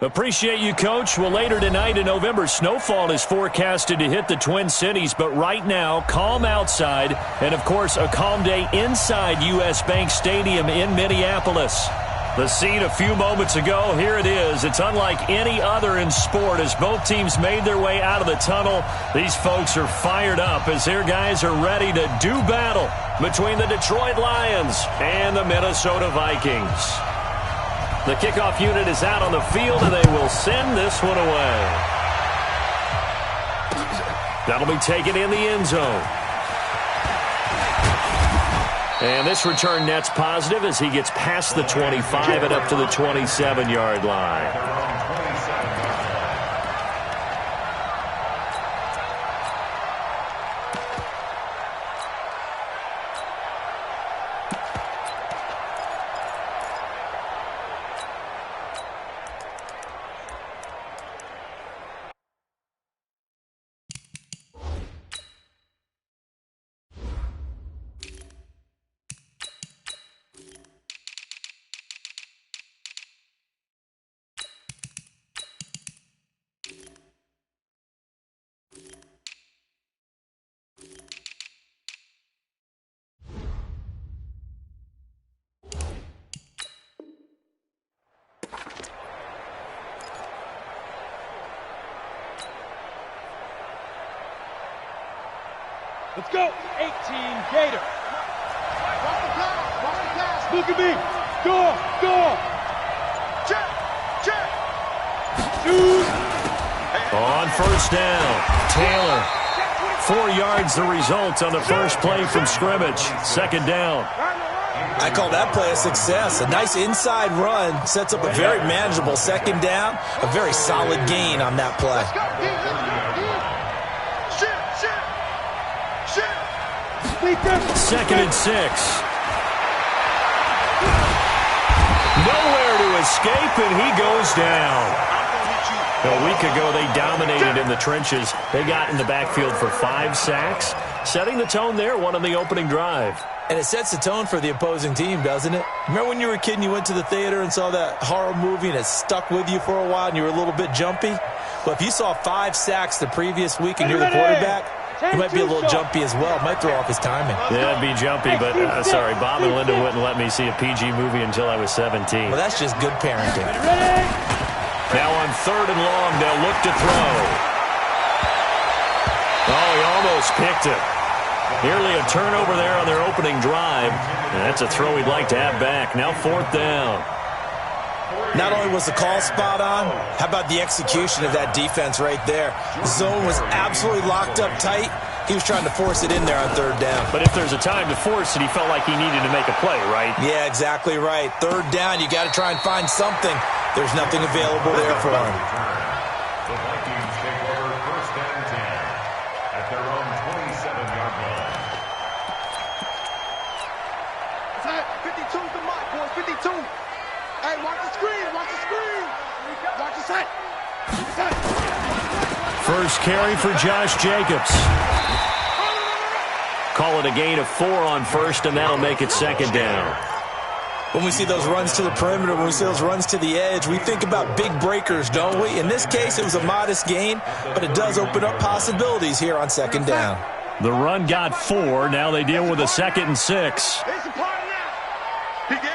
Appreciate you, Coach. Well, later tonight, a November snowfall is forecasted to hit the Twin Cities, but right now, calm outside, and, of course, a calm day inside U.S. Bank Stadium in Minneapolis. The scene a few moments ago, here it is. It's unlike any other in sport as both teams made their way out of the tunnel. These folks are fired up as their guys are ready to do battle between the Detroit Lions and the Minnesota Vikings. The kickoff unit is out on the field, and they will send this one away. That'll be taken in the end zone. And this return net's positive as he gets past the 25 and up to the 27-yard line. Let's go. 18 Gator. Watch the pass. Watch the pass. Look at me. Go. Check. Check. Shoot. On first down, Taylor. 4 yards the result on the first play from scrimmage. Second down. I call that play a success. A nice inside run sets up a very manageable second down. A very solid gain on that play. Let's go. Second and 6. Nowhere to escape, and he goes down. A week ago, they dominated in the trenches. They got in the backfield for 5 sacks, setting the tone there, one on the opening drive. And it sets the tone for the opposing team, doesn't it? Remember when you were a kid and you went to the theater and saw that horror movie and it stuck with you for a while and you were a little bit jumpy? Well, if you saw 5 sacks the previous week and you're the quarterback, he might be a little jumpy as well. Might throw off his timing. Yeah, it'd be jumpy, but sorry, Bob and Linda wouldn't let me see a PG movie until I was 17. Well, that's just good parenting. Now on third and long, they'll look to throw. Oh, he almost picked it. Nearly a turnover there on their opening drive. And that's a throw he'd like to have back. Now fourth down. Not only was the call spot on, how about the execution of that defense right there? The zone was absolutely locked up tight. He was trying to force it in there on third down. But if there's a time to force it, he felt like he needed to make a play, right? Yeah, exactly right. Third down, you got to try and find something. There's nothing available there for him. The Vikings take over first and 10 at their own 27-yard line. 52's the mark, boys. 52. Hey, watch the screen. Watch the screen. Watch the set. First carry for Josh Jacobs. Call it a gain of 4 on first, and that'll make it second down. When we see those runs to the perimeter, when we see those runs to the edge, we think about big breakers, don't we? In this case, it was a modest gain, but it does open up possibilities here on second down. The run got 4. Now they deal with a second and 6. It's a party now. Begin.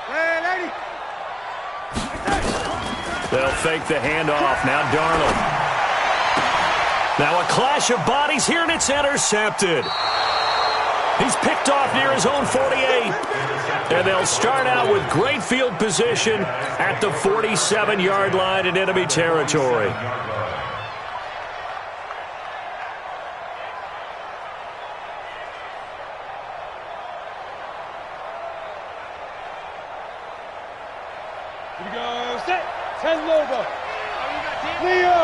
Hey, lady. They'll fake the handoff. Now Darnold. Now a clash of bodies here, and it's intercepted. He's picked off near his own 48. And they'll start out with great field position at the 47-yard line in enemy territory. Here we go. Set. 10 Loba. Leo.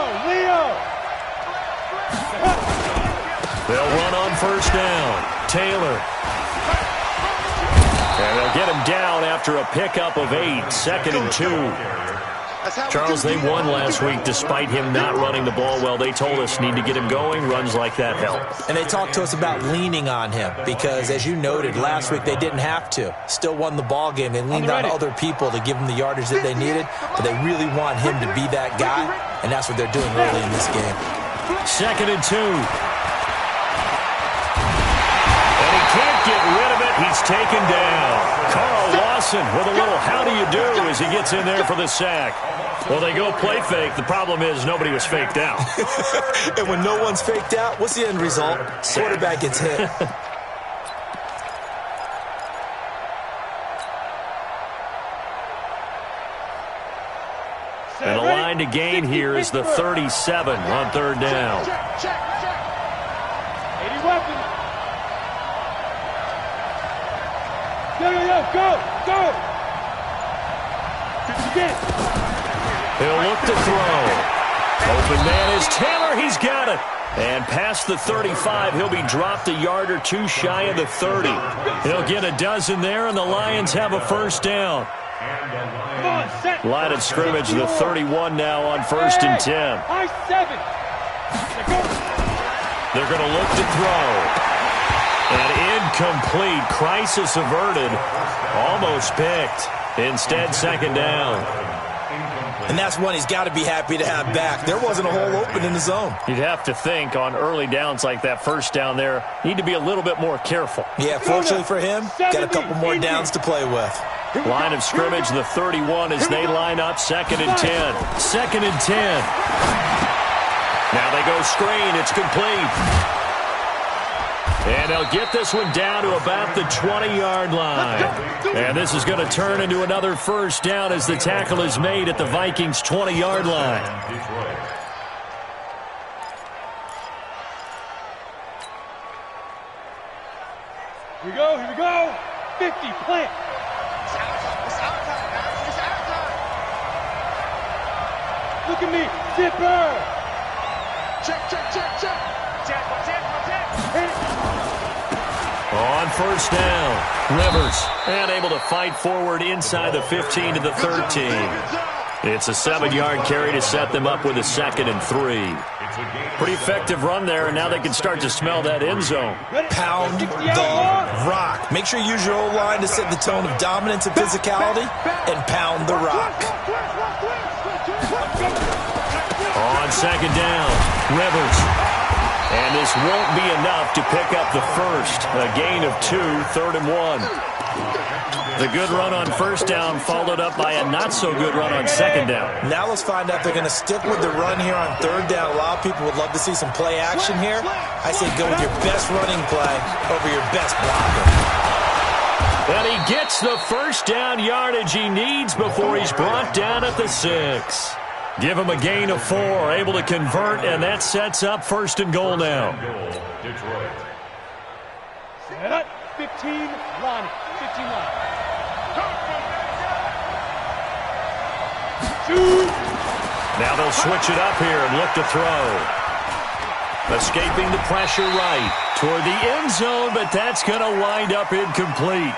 They'll run on first down. Taylor. And they'll get him down after a pickup of 8. Second and 2. Charles, they won last week despite him not running the ball well. They told us need to get him going. Runs like that help. And they talked to us about leaning on him because, as you noted, last week they didn't have to. Still won the ball game. They leaned on other people to give them the yardage that they needed, but they really want him to be that guy, and that's what they're doing early in this game. 2nd and 2. And he can't get rid of it. He's taken down. Carl Lawson with a little how do you do as he gets in there for the sack. Well, they go play fake. The problem is nobody was faked out. And when no one's faked out, what's the end result? Quarterback gets hit. And the line to gain here is the 37 on 3rd down. 80 weapons. Go. He'll look to throw. Open man is Taylor. He's got it. And past the 35, he'll be dropped a yard or two shy of the 30. He'll get a dozen there, and the Lions have a 1st down. Line of scrimmage, the 31 now on 1st and 10. They're going to look to throw. And incomplete. Crisis averted. Almost picked. Instead, 2nd down. And that's one he's got to be happy to have back. There wasn't a hole open in the zone. You'd have to think on early downs like that 1st down there, need to be a little bit more careful. Yeah, fortunately for him, got a couple more downs to play with. Line of scrimmage, the 31 as they line up 2nd and 10. 2nd and 10. Now they go screen. It's complete. And they'll get this one down to about the 20-yard line. And this is going to turn into another 1st down as the tackle is made at the Vikings' 20-yard line. Here we go. 50, plant. Look at me, zipper. Check. On 1st down, Rivers, and able to fight forward inside the 15 to the 13. It's a 7-yard carry to set them up with a 2nd and 3. Pretty effective run there, and now they can start to smell that end zone. Pound the rock. Make sure you use your O-line to set the tone of dominance and physicality, and pound the rock. On 2nd down, Rivers. And this won't be enough to pick up the 1st. A gain of 2, 3rd and 1. The good run on 1st down followed up by a not-so-good run on 2nd down. Now let's find out if they're going to stick with the run here on 3rd down. A lot of people would love to see some play action here. I say go with your best running play over your best blocker. And he gets the 1st down yardage he needs before he's brought down at the 6. Give him a gain of 4, able to convert, and that sets up 1st and goal now. Set up, 15, line. 15 line. Shoot. Now they'll switch it up here and look to throw. Escaping the pressure right toward the end zone, but that's going to wind up incomplete.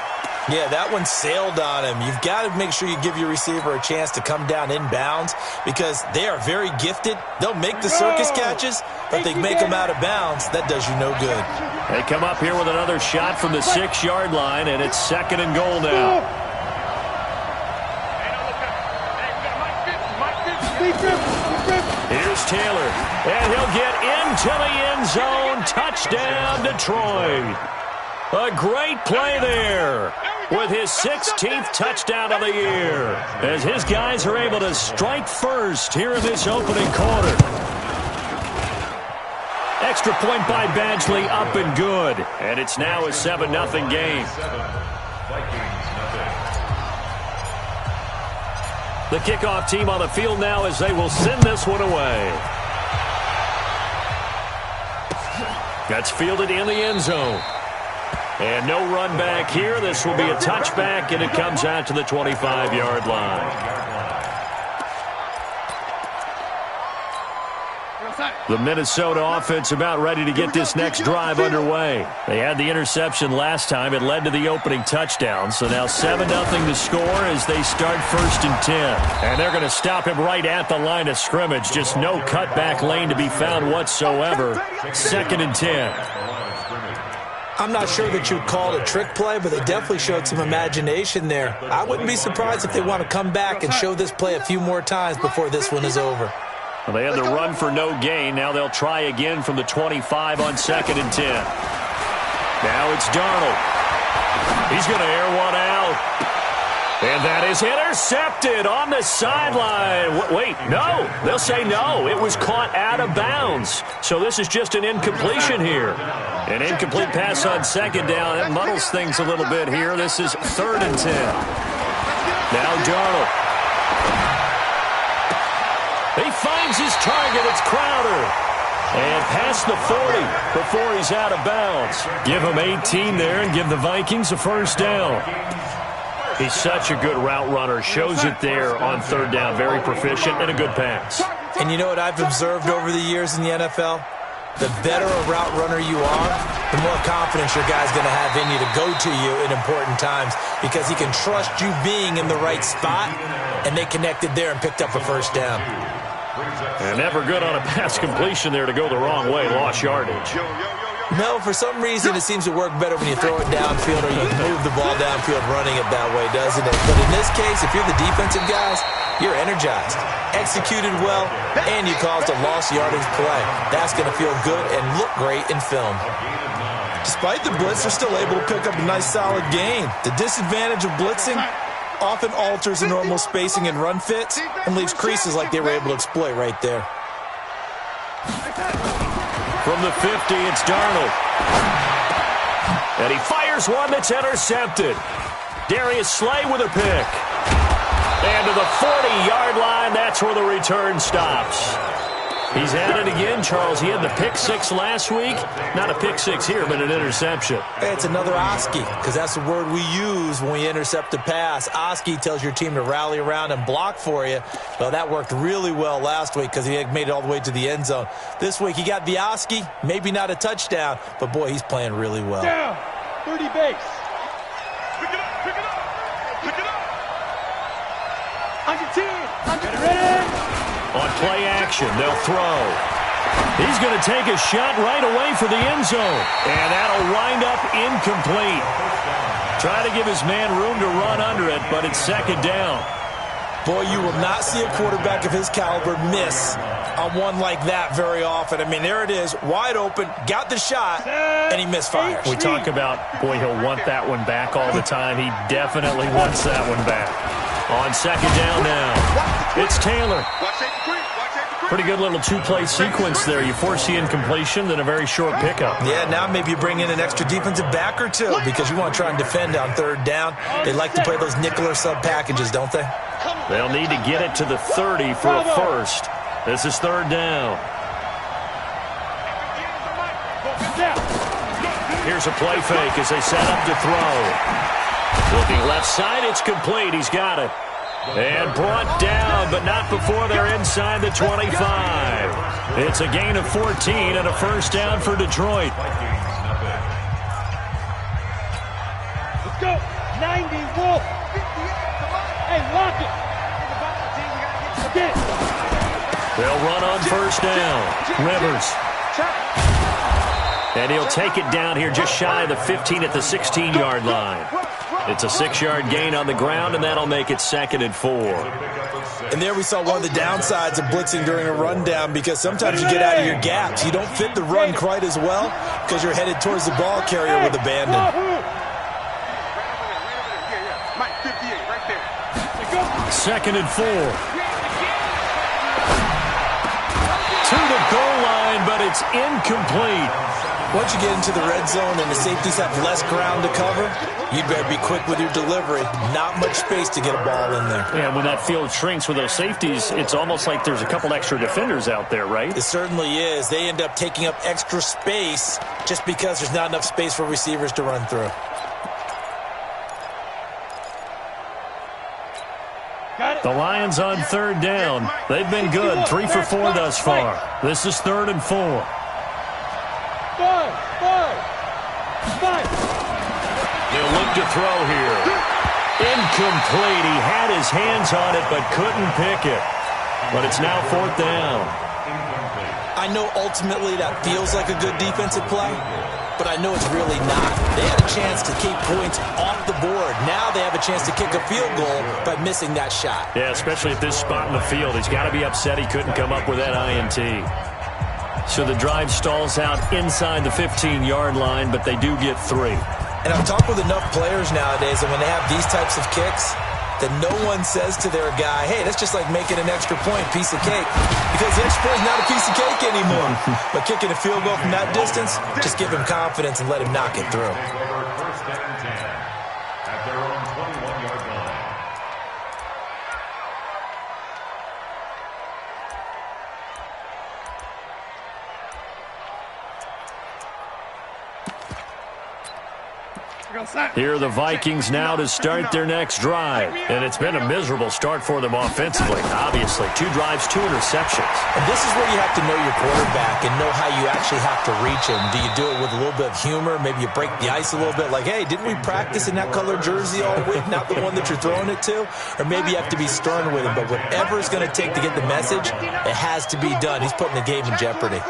Yeah, that one sailed on him. You've got to make sure you give your receiver a chance to come down inbounds because they are very gifted. They'll make the circus catches, but they make them out of bounds. That does you no good. They come up here with another shot from the 6-yard line, and it's 2nd and goal now. Here's Taylor, and he'll get into the end zone. Touchdown, Detroit. A great play there with his 16th touchdown of the year as his guys are able to strike first here in this opening quarter. Extra point by Badgley, up and good. And it's now a 7-0 game. The kickoff team on the field now as they will send this one away. That's fielded in the end zone. And no run back here. This will be a touchback, and it comes out to the 25-yard line. The Minnesota offense about ready to get this next drive underway. They had the interception last time. It led to the opening touchdown. So now 7-0 to score as they start 1st and 10. And they're going to stop him right at the line of scrimmage. Just no cutback lane to be found whatsoever. 2nd and 10. I'm not sure that you'd call it a trick play, but they definitely showed some imagination there. I wouldn't be surprised if they want to come back and show this play a few more times before this one is over. Well, they had the run for no gain. Now they'll try again from the 25 on 2nd and 10. Now it's Darnold. He's going to air one out. And that is intercepted on the sideline. Wait, no. They'll say no. It was caught out of bounds. So this is just an incompletion here. An incomplete pass on 2nd down. It muddles things a little bit here. This is 3rd and 10. Now Darnold. He finds his target. It's Crowder. And past the 40 before he's out of bounds. Give him 18 there and give the Vikings a 1st down. He's such a good route runner. Shows it there on 3rd down. Very proficient and a good pass. And you know what I've observed over the years in the NFL? The better a route runner you are, the more confidence your guy's going to have in you to go to you in important times because he can trust you being in the right spot, and they connected there and picked up a 1st down. And never good on a pass completion there to go the wrong way. Lost yardage. No, for some reason it seems to work better when you throw it downfield or you move the ball downfield running it that way, doesn't it? But in this case, if you're the defensive guys, you're energized, executed well, and you caused a lost yardage play. That's going to feel good and look great in film. Despite the blitz, they're still able to pick up a nice solid gain. The disadvantage of blitzing often alters the normal spacing and run fits and leaves creases like they were able to exploit right there. From the 50, it's Darnold. And he fires one that's intercepted. Darius Slay with a pick. And to the 40-yard line, that's where the return stops. He's at it again, Charles. He had the pick 6 last week. Not a pick 6 here, but an interception. It's another Oski, because that's the word we use when we intercept a pass. Oski tells your team to rally around and block for you. Well, that worked really well last week because he made it all the way to the end zone. This week, he got the Oski, maybe not a touchdown, but, boy, he's playing really well. Down, 30 base. Pick it up, pick it up, pick it up. On your team, ready? On play action, they'll throw. He's going to take a shot right away for the end zone. And that'll wind up incomplete. Try to give his man room to run under it, but it's 2nd down. Boy, you will not see a quarterback of his caliber miss on one like that very often. I mean, there it is, wide open, got the shot, and he misfires. We talk about, boy, he'll want that one back all the time. He definitely wants that one back. On 2nd down now, it's Taylor. Pretty good little 2-play sequence there. You force the incompletion, then a very short pickup. Yeah, now maybe you bring in an extra defensive back or two because you want to try and defend on 3rd down. They like to play those nickel or sub packages, don't they? They'll need to get it to the 30 for a 1st. This is 3rd down. Here's a play fake as they set up to throw. Looking left side, it's complete. He's got it. And brought down, but not before they're inside the 25. It's a gain of 14 and a 1st down for Detroit. Let's go. 90, Wolf. Hey, lock it. Again. They'll run on 1st down. Rivers. And he'll take it down here just shy of the 15 at the 16-yard line. It's a 6-yard gain on the ground, and that'll make it 2nd and 4. And there we saw one of the downsides of blitzing during a rundown because sometimes you get out of your gaps. You don't fit the run quite as well because you're headed towards the ball carrier with abandon. 2nd and 4. To the goal line, but it's incomplete. Once you get into the red zone and the safeties have less ground to cover, you'd better be quick with your delivery. Not much space to get a ball in there. Yeah, when that field shrinks with those safeties, it's almost like there's a couple extra defenders out there, right? It certainly is. They end up taking up extra space just because there's not enough space for receivers to run through. The Lions on third down. They've been good, 3 for 4 thus far. This is 3rd and 4. 5. He'll look to throw here. Incomplete. He had his hands on it but couldn't pick it. But it's now 4th down. I know ultimately that feels like a good defensive play, but I know it's really not. They had a chance to keep points off the board. Now they have a chance to kick a field goal by missing that shot. Yeah, especially at this spot in the field. He's got to be upset he couldn't come up with that INT. So the drive stalls out inside the 15-yard line, but they do get 3. And I've talked with enough players nowadays, and when they have these types of kicks, that no one says to their guy, hey, that's just like making an extra point, piece of cake. Because the extra point is not a piece of cake anymore. But kicking a field goal from that distance, just give him confidence and let him knock it through. First and 10 at their own 21-yard line. Here are the Vikings now to start their next drive. And it's been a miserable start for them offensively, obviously. 2 drives, 2 interceptions. And this is where you have to know your quarterback and know how you actually have to reach him. Do you do it with a little bit of humor? Maybe you break the ice a little bit like, hey, didn't we practice in that color jersey all week, not the one that you're throwing it to? Or maybe you have to be stern with him. But whatever it's going to take to get the message, it has to be done. He's putting the game in jeopardy.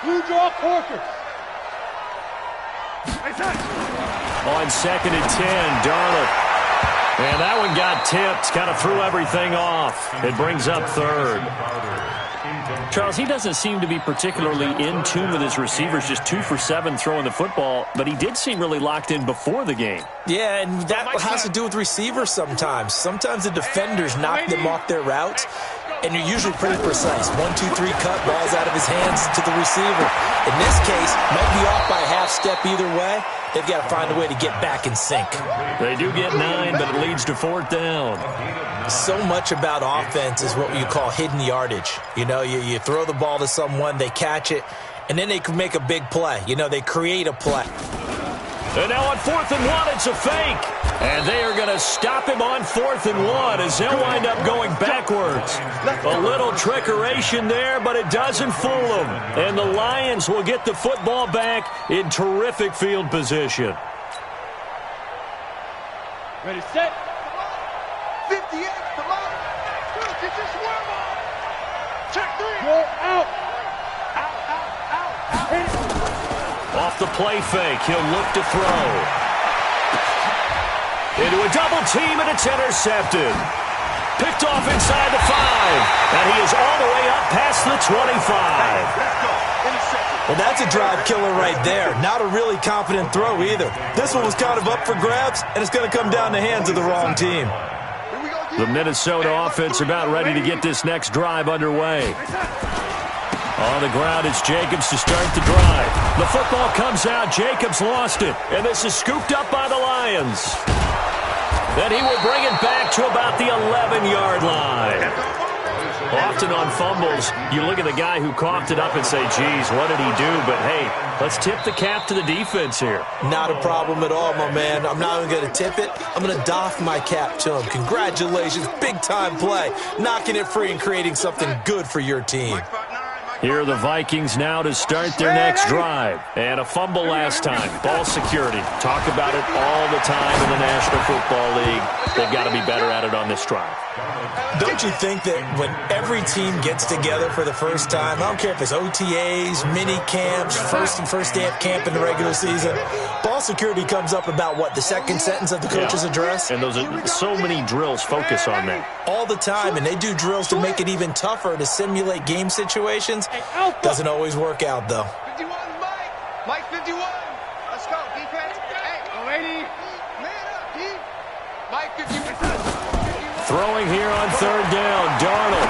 Blue draw quarters. On 2nd and 10, Darnold. And that one got tipped, kind of threw everything off. It brings up 3rd. Charles, he doesn't seem to be particularly in tune with his receivers, just 2 for 7 throwing the football, but he did seem really locked in before the game. Yeah, and that has to do with receivers sometimes. Sometimes the defenders knock them off their routes, and you're usually pretty precise. 1, 2, 3 cut, balls out of his hands to the receiver. In this case, might be off by a half step either way. They've got to find a way to get back in sync. They do get 9, but it leads to 4th down. So much about offense is what you call hidden yardage. You know, you throw the ball to someone, they catch it, and then they can make a big play. You know, they create a play. And now on 4th and 1, it's a fake. And they are going to stop him on 4th and 1 as they'll wind up going backwards. A little trickeration there, but it doesn't fool them. And the Lions will get the football back in terrific field position. Ready, set. 58, come on. Get this worm on. Check 3. Go out. Off the play fake, he'll look to throw. Into a double team, and it's intercepted. Picked off inside the 5. And he is all the way up past the 25. Let's go. Intercepted. Well, that's a drive killer right there. Not a really confident throw either. This one was kind of up for grabs, and it's going to come down the hands of the wrong team. The Minnesota offense about ready to get this next drive underway. On the ground, it's Jacobs to start the drive. The football comes out. Jacobs lost it. And this is scooped up by the Lions. Then he will bring it back to about the 11-yard line. Often on fumbles, you look at the guy who coughed it up and say, geez, what did he do? But, hey, let's tip the cap to the defense here. Not a problem at all, my man. I'm not even going to tip it. I'm going to doff my cap to him. Congratulations. Big-time play. Knocking it free and creating something good for your team. Here are the Vikings now to start their next drive. And a fumble last time. Ball security. Talk about it all the time in the National Football League. They've got to be better at it on this drive. Don't you think that when every team gets together for the first time, I don't care if it's OTAs, mini camps, first day of camp in the regular season, ball security comes up about what, the second sentence of the coach's address? And those are so many drills focus on that. All the time, and they do drills to make it even tougher to simulate game situations. Doesn't always work out, though. 51, Mike. Mike 51. Let's go, defense. Hey, Go 80. man up, D. Mike 51. Throwing here on third down, Darnold.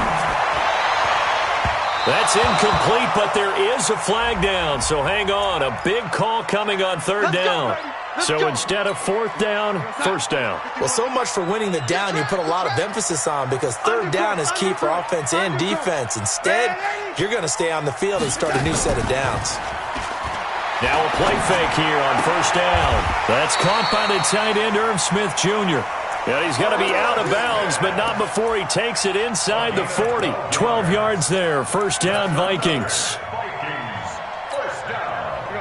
That's incomplete, but there is a flag down, so hang on. A big call coming on third down. So instead of fourth down, first down. Well, so much for winning the down you put a lot of emphasis on, because third down is key for offense and defense. Instead, you're going to stay on the field and start a new set of downs. Now a play fake here on first down. That's caught by the tight end, Irv Smith Jr. And he's going to be out of bounds, but not before he takes it inside the 40. 12 yards there. First down, Vikings.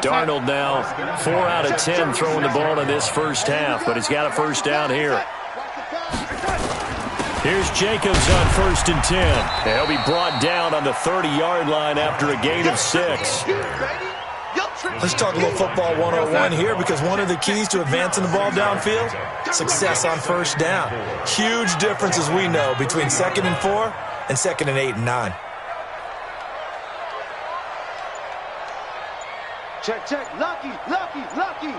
Darnold now 4 out of 10 throwing the ball in this first half, but he's got a first down here. Here's Jacobs on 1st and 10. And he'll be brought down on the 30-yard line after a gain of 6. Let's talk a little football 101 here, because one of the keys to advancing the ball downfield, success on first down. Huge difference, as we know, between 2nd and 4 and 2nd and 8 and 9. Check, check. Lucky, lucky, lucky.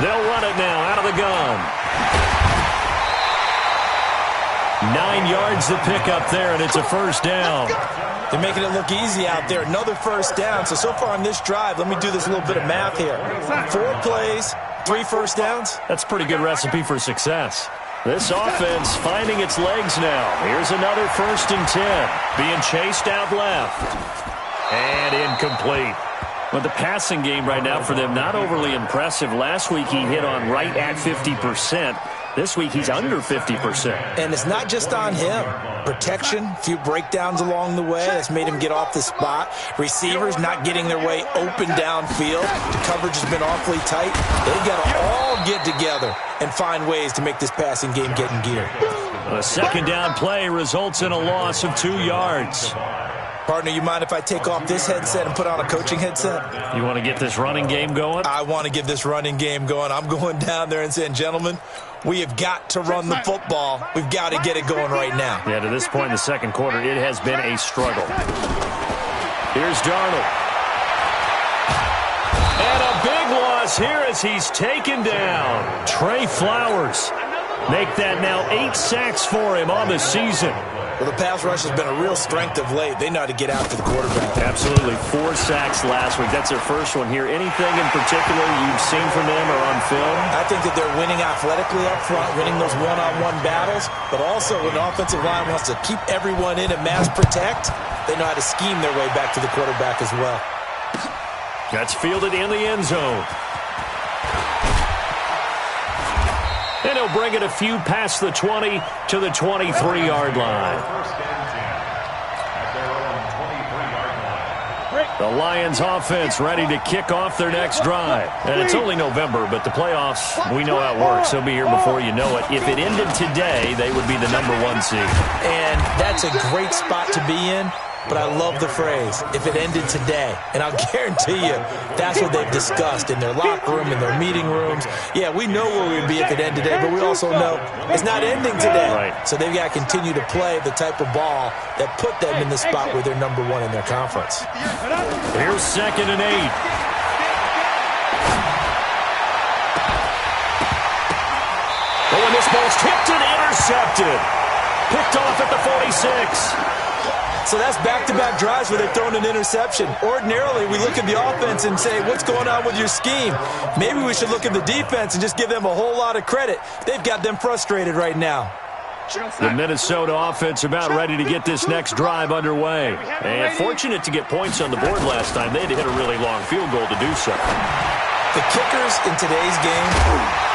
They'll run it now out of the gun. 9 yards to pick up there, and it's a first down. They're making it look easy out there. Another first down. So far on this drive, let me do this little bit of math here. 4 plays, 3 first downs. That's a pretty good recipe for success. This offense finding its legs now. Here's another 1st and 10. Being chased out left. And incomplete. Well, the passing game right now for them, not overly impressive. Last week he hit on right at 50%. This week he's under 50%. And it's not just on him. Protection, a few breakdowns along the way. That's made him get off the spot. Receivers not getting their way open downfield. The coverage has been awfully tight. They've got to all get together and find ways to make this passing game get in gear. A second down play results in a loss of 2 yards. Partner, you mind if I take off this headset and put on a coaching headset? You want to get this running game going? I want to get this running game going. I'm going down there and saying, gentlemen, we have got to run the football. We've got to get it going right now. Yeah, to this point in the second quarter, it has been a struggle. Here's Darnold. And a big loss here as he's taken down. Trey Flowers. Make that now 8 sacks for him on the season. Well, the pass rush has been a real strength of late. They know how to get after the quarterback. Absolutely. 4 sacks last week. That's their first one here. Anything in particular you've seen from them or on film? I think that they're winning athletically up front, winning those one-on-one battles, but also when the offensive line wants to keep everyone in and mass protect, they know how to scheme their way back to the quarterback as well. That's fielded in the end zone. And he'll bring it a few past the 20 to the 23-yard line. The Lions offense ready to kick off their next drive. And it's only November, but the playoffs, we know how it works. They'll be here before you know it. If it ended today, they would be the #1 seed. And that's a great spot to be in. But I love the phrase, if it ended today. And I'll guarantee you, that's what they've discussed in their locker room, in their meeting rooms. Yeah, we know where we'd be if it ended today, but we also know it's not ending today. Right. So they've got to continue to play the type of ball that put them in the spot where they're #1 in their conference. Here's 2nd and 8. Oh, and this ball's tipped and intercepted. Picked off at the 46. So that's back-to-back drives where they've thrown an interception. Ordinarily, we look at the offense and say, what's going on with your scheme? Maybe we should look at the defense and just give them a whole lot of credit. They've got them frustrated right now. The Minnesota offense about ready to get this next drive underway. And fortunate to get points on the board last time. They had to hit a really long field goal to do so. The kickers in today's game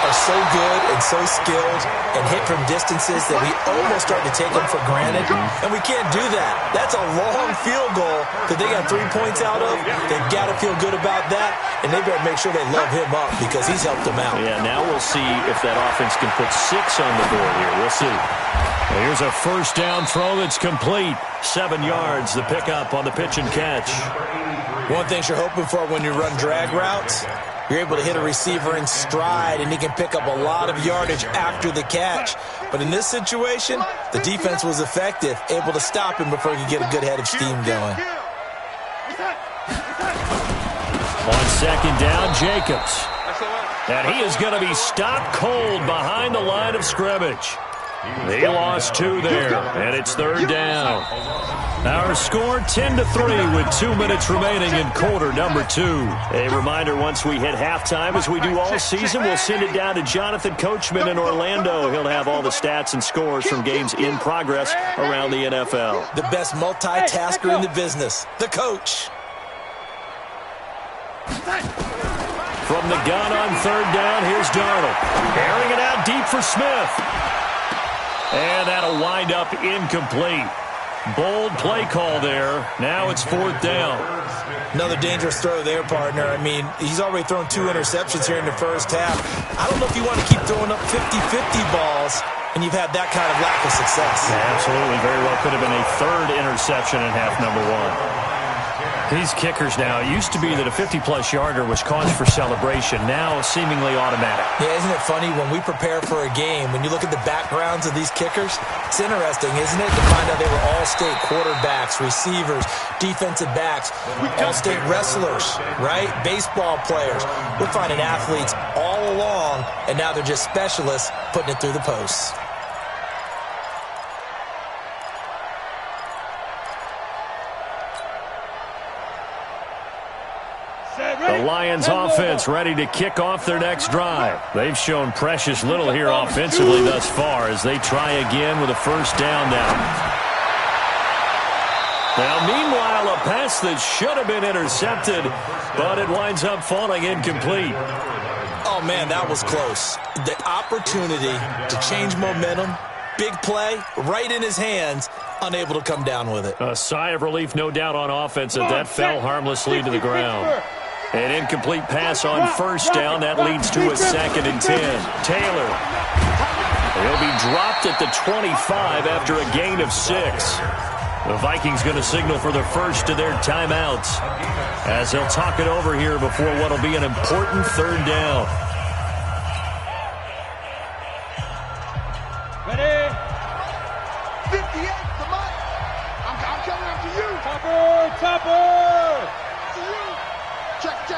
are so good and so skilled and hit from distances that we almost start to take them for granted, and we can't do that. That's a long field goal that they got 3 points out of. They've got to feel good about that, and they better make sure they love him up because he's helped them out. Yeah, now we'll see if that offense can put 6 on the board here. We'll see. Well, here's a first down throw that's complete. 7 yards, the pickup on the pitch and catch. One thing you're hoping for when you run drag routes, you're able to hit a receiver in stride, and he can pick up a lot of yardage after the catch. But in this situation, the defense was effective, able to stop him before he could get a good head of steam going. On 2nd down, Jacobs. And he is going to be stopped cold behind the line of scrimmage. He lost 2 there, and it's 3rd down. Our score 10-3 with 2 minutes remaining in quarter number 2. A reminder, once we hit halftime, as we do all season, we'll send it down to Jonathan Coachman in Orlando. He'll have all the stats and scores from games in progress around the NFL. The best multitasker in the business, the coach. From the gun on 3rd down, here's Darnold. Airing it out deep for Smith. And that'll wind up incomplete. Bold play call there. Now it's 4th down. Another dangerous throw there, partner. I mean, he's already thrown 2 interceptions here in the first half. I don't know if you want to keep throwing up 50-50 balls, and you've had that kind of lack of success. Yeah, absolutely. Very well could have been a 3rd interception in half number 1. These kickers now, it used to be that a 50-plus yarder was cause for celebration. Now seemingly automatic. Yeah, isn't it funny when we prepare for a game, when you look at the backgrounds of these kickers, it's interesting, isn't it, to find out they were all-state quarterbacks, receivers, defensive backs, all-state wrestlers, right? Baseball players. We're finding athletes all along, and now they're just specialists putting it through the posts. The Lions offense ready to kick off their next drive. They've shown precious little here offensively thus far as they try again with a 1st down now. Now, meanwhile, a pass that should have been intercepted, but it winds up falling incomplete. Oh, man, that was close. The opportunity to change momentum, big play, right in his hands, unable to come down with it. A sigh of relief, no doubt, on offense that fell harmlessly to the ground. An incomplete pass on 1st down. That leads to a 2nd and 10. Taylor. He'll be dropped at the 25 after a gain of 6. The Vikings going to signal for the first of their timeouts as they'll talk it over here before what will be an important 3rd down. Ready? 58, come on. I'm coming after you. Topper! To you. Check.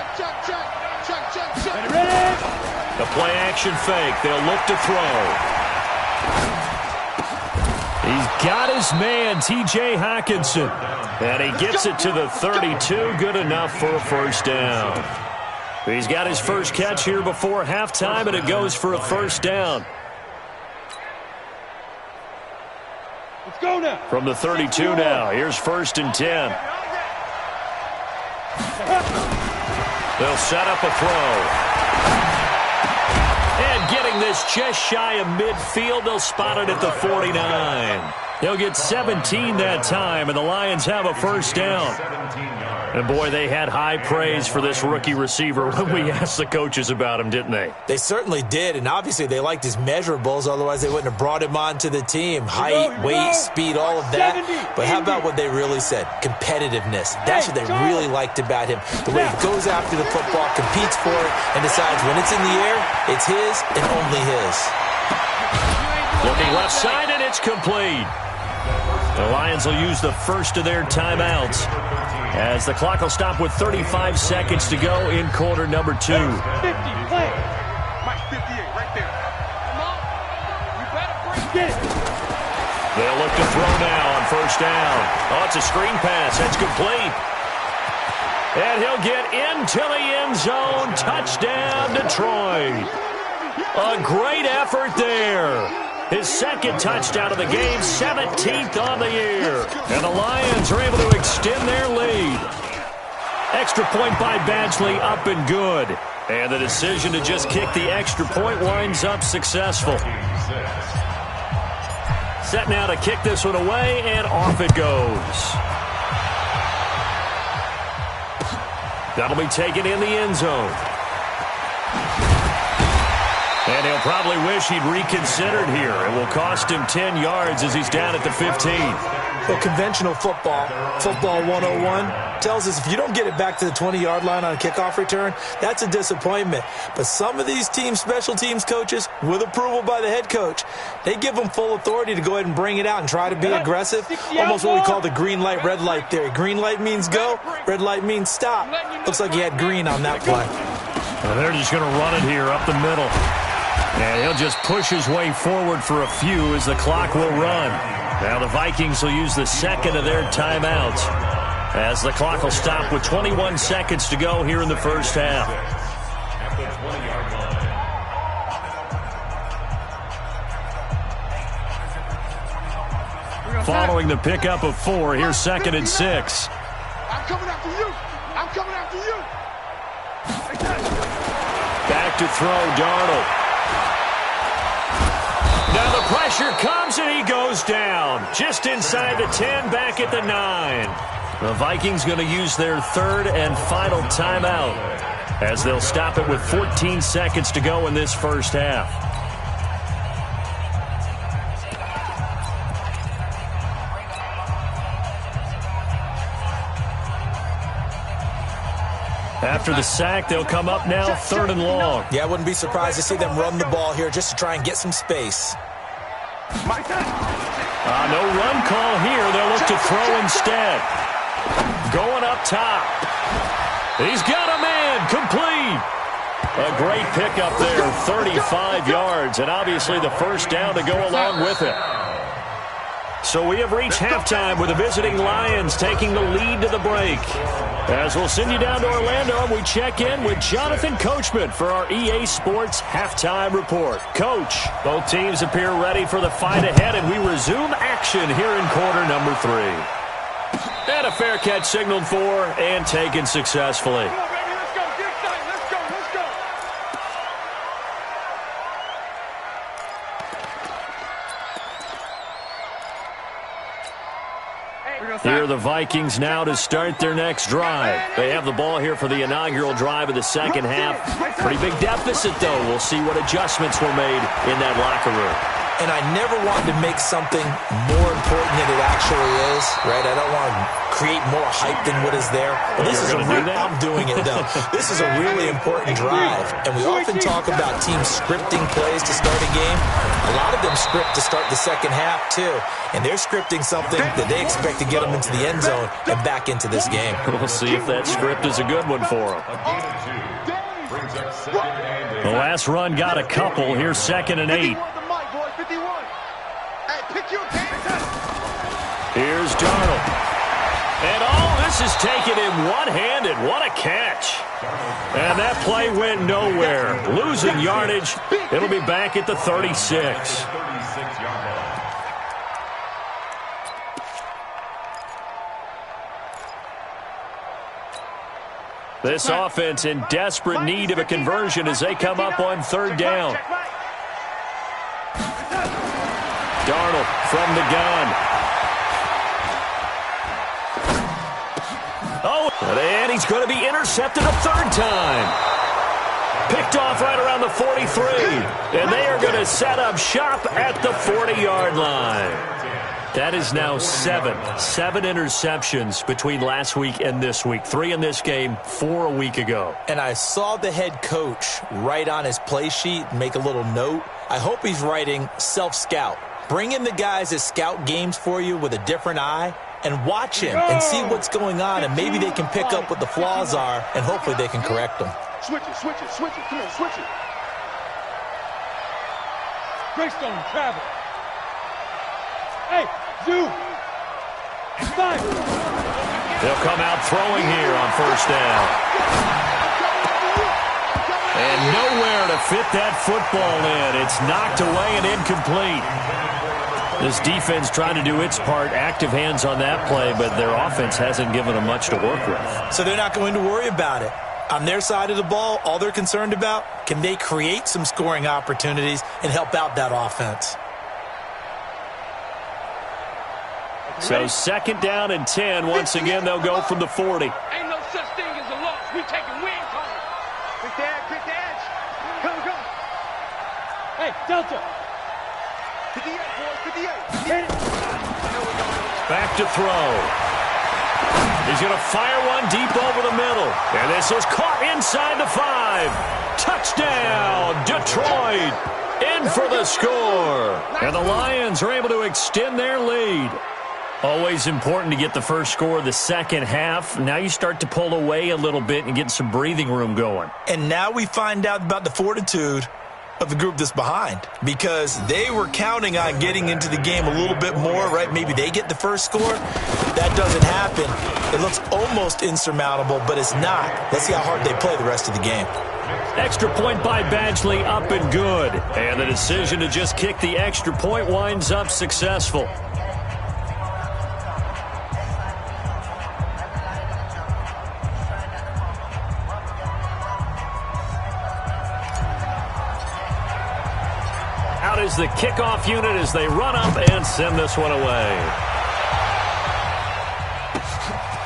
Ready? The play action fake. They'll look to throw. He's got his man, T.J. Hockenson. And he gets it to the 32. Good enough for a 1st down. He's got his first catch here before halftime, and it goes for a 1st down. Let's go now. From the 32 now. Here's 1st and 10. They'll set up a throw. And getting this just shy of midfield, they'll spot it at the 49. They'll get 17 that time, and the Lions have a 1st down. And, boy, they had high praise for this rookie receiver when we asked the coaches about him, didn't they? They certainly did, and obviously they liked his measurables, otherwise they wouldn't have brought him onto the team. Height, weight, speed, all of that. But how about what they really said? Competitiveness. That's what they really liked about him. The way he goes after the football, competes for it, and decides when it's in the air, it's his and only his. Looking left side, and it's complete. The Lions will use the first of their timeouts as the clock will stop with 35 seconds to go in quarter number 2. 50, play. Mike 58, right there. Come on. You better bring it. They'll look to throw now on 1st down. Oh, it's a screen pass. That's complete. And he'll get into the end zone. Touchdown, Detroit. A great effort there. His 2nd touchdown of the game, 17th on the year. And the Lions are able to extend their lead. Extra point by Badgley, up and good. And the decision to just kick the extra point winds up successful. Set now to kick this one away, and off it goes. That'll be taken in the end zone. And he'll probably wish he'd reconsidered here. It will cost him 10 yards as he's down at the 15. Well, conventional football 101, tells us if you don't get it back to the 20-yard line on a kickoff return, that's a disappointment. But some of these special teams coaches, with approval by the head coach, they give them full authority to go ahead and bring it out and try to be aggressive. Almost what we call the green light, red light theory. Green light means go, red light means stop. Looks like he had green on that play. Well, they're just going to run it here up the middle. And he'll just push his way forward for a few as the clock will run. Now the Vikings will use the second of their timeouts as the clock will stop with 21 seconds to go here in the first half. At the 20-yard line. Following the pickup of 4, here's 2nd and 6. I'm coming after you. I'm coming after you. Back to throw, Darnold. Now the pressure comes and he goes down. Just inside the 10, back at the 9. The Vikings going to use their 3rd and final timeout as they'll stop it with 14 seconds to go in this first half. After the sack, they'll come up now 3rd and long. Yeah, I wouldn't be surprised to see them run the ball here just to try and get some space. No run call here. They'll look to throw instead. Going up top. He's got a man. Complete. A great pickup there, 35 yards, and obviously the first down to go along with it. So we have reached halftime with the visiting Lions taking the lead to the break. As we'll send you down to Orlando, and we check in with Jonathan Coachman for our EA Sports Halftime Report. Coach, both teams appear ready for the fight ahead, and we resume action here in quarter number 3. And a fair catch signaled for and taken successfully. Come on, baby. Let's go. Get excited. Let's go. Let's go. Here are the Vikings now to start their next drive. They have the ball here for the inaugural drive of the second half. Pretty big deficit, though. We'll see what adjustments were made in that locker room. And I never wanted to make something more important than it actually is, right? I don't want to create more hype than what is there. But this is I'm doing it, though. This is a really important drive. And we often talk about teams scripting plays to start a game. A lot of them script to start the second half, too. And they're scripting something that they expect to get them into the end zone and back into this game. We'll see if that script is a good one for them. Brings up 2nd and 8. The last run got a couple. Here's 2nd and 8. 51. Hey, pick your game. Here's Darnold. And all this is taken in one-handed. What a catch. And that play went nowhere. Losing yardage. It'll be back at the 36. 36-yard line. This offense in desperate need of a conversion as they come up on 3rd down. Darnold from the gun. Oh, and he's going to be intercepted a 3rd time. Picked off right around the 43. And they are going to set up shop at the 40-yard line. That is now 7 interceptions between last week and this week. 3 in this game, 4 a week ago. And I saw the head coach write on his play sheet, make a little note. I hope he's writing self-scout. Bring in the guys that scout games for you with a different eye and watch him and see what's going on, and maybe they can pick up what the flaws are, and hopefully they can correct them. Switch it. Come on, switch it. Greystone, travel. Hey, Zoo. Five. They'll come out throwing here on 1st down. And nowhere to fit that football in. It's knocked away and incomplete. This defense trying to do its part, active hands on that play, but their offense hasn't given them much to work with. So they're not going to worry about it. On their side of the ball, all they're concerned about, can they create some scoring opportunities and help out that offense? So 2nd down and 10. Once again, they'll go from the 40. Ain't no such thing as a loss. We taking wins home. Quick the edge. Come. Hey, Delta. 58, boys, 58. Hit it. Back to throw. He's going to fire one deep over the middle. And this is caught inside the 5. Touchdown, Detroit. In for the score. And the Lions are able to extend their lead. Always important to get the first score of the second half. Now you start to pull away a little bit and get some breathing room going. And now we find out about the fortitude of the group that's behind because they were counting on getting into the game a little bit more, right? Maybe they get the first score. That doesn't happen. It looks almost insurmountable, but it's not. Let's see how hard they play the rest of the game. Extra point by Badgley, up and good. And the decision to just kick the extra point winds up successful. Out is the kickoff unit as they run up and send this one away.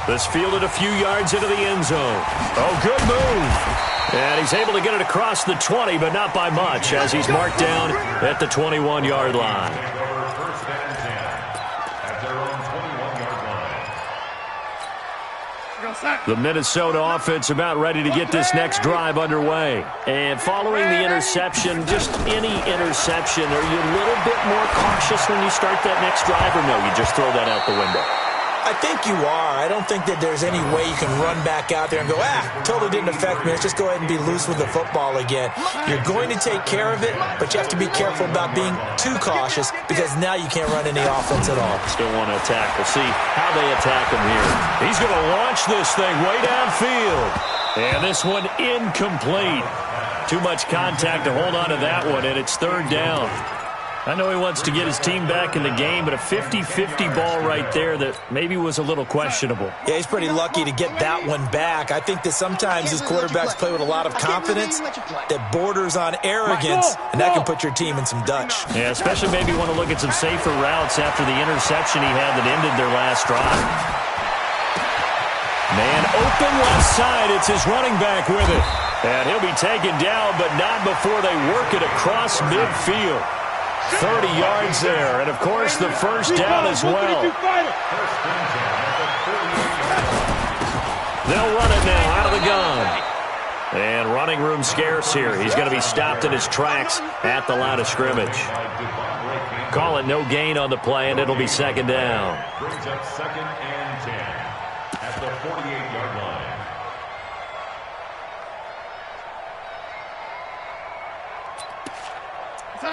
This fielded a few yards into the end zone. Oh, good move. And he's able to get it across the 20, but not by much, as he's marked down at the 21-yard line. First and 10 at their own 21-yard line. The Minnesota offense about ready to get this next drive underway. And following the interception, just any interception, are you a little bit more cautious when you start that next drive, or no, you just throw that out the window? I think you are. I don't think that there's any way you can run back out there and go, totally didn't affect me. Let's just go ahead and be loose with the football again. You're going to take care of it, but you have to be careful about being too cautious because now you can't run any offense at all. Still want to attack. We'll see how they attack him here. He's going to launch this thing way downfield. And this one incomplete. Too much contact to hold on to that one, and it's third down. I know he wants to get his team back in the game, but a 50-50 ball right there that maybe was a little questionable. Yeah, he's pretty lucky to get that one back. I think that sometimes these quarterbacks play with a lot of confidence that borders on arrogance, and that can put your team in some Dutch. Yeah, especially maybe want to look at some safer routes after the interception he had that ended their last drive. Man open left side. It's his running back with it. And he'll be taken down, but not before they work it across midfield. 30 yards there, and of course the first down as well. They'll run it now out of the gun. And running room scarce here. He's going to be stopped in his tracks at the line of scrimmage. Call it no gain on the play, and it'll be second down. Brings up second and 10 at the 48-yard line.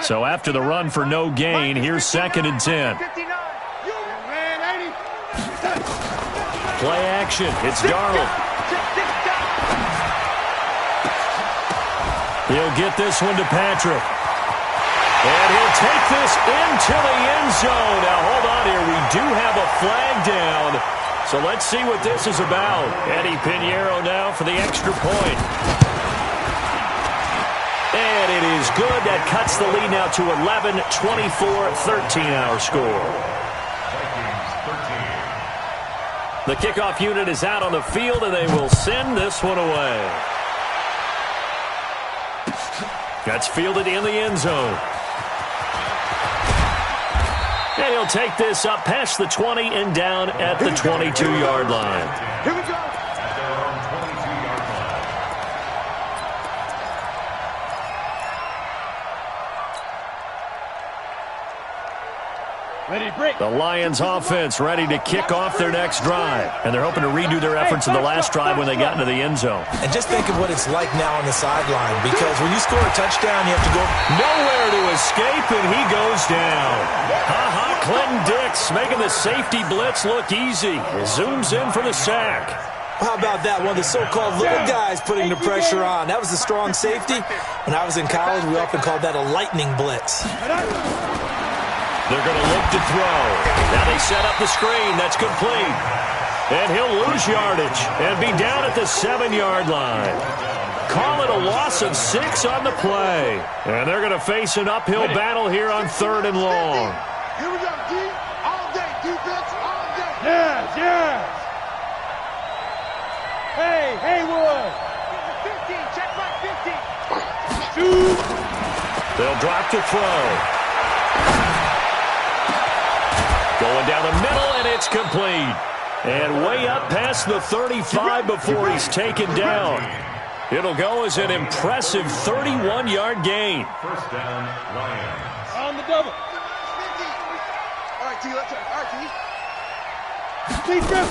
So after the run for no gain, here's second and 10. Play action. It's Darnold. He'll get this one to Patrick. And he'll take this into the end zone. Now, hold on here. We do have a flag down. So let's see what this is about. Eddie Pinheiro now for the extra point. And it is good. That cuts the lead now to 11, 24-13 our score. The kickoff unit is out on the field, and they will send this one away. That's fielded in the end zone. And he'll take this up past the 20 and down at the 22-yard line. Here we go. The Lions offense ready to kick off their next drive. And they're hoping to redo their efforts in the last drive when they got into the end zone. And just think of what it's like now on the sideline, because when you score a touchdown, you have to go nowhere to escape, and he goes down. Clinton Dix making the safety blitz look easy. Zooms in for the sack. How about that? One of the so-called little guys putting the pressure on. That was a strong safety. When I was in college, we often called that a lightning blitz. They're going to look to throw. Now they set up the screen. That's complete. And he'll lose yardage and be down at the 7-yard line. Call it a loss of 6 on the play. And they're going to face an uphill battle here on 3rd and long. Here we go, D. All day, defense, all day. Yes, yes. Hey, Haywood. 15, check my 15. Shoot. They'll drop to throw. Going down the middle, and it's complete. And way up past the 35 before he's taken down. It'll go as an impressive 31-yard gain. First down, Lions. On the double. All right, T, let's go. All right, T. Deep grip.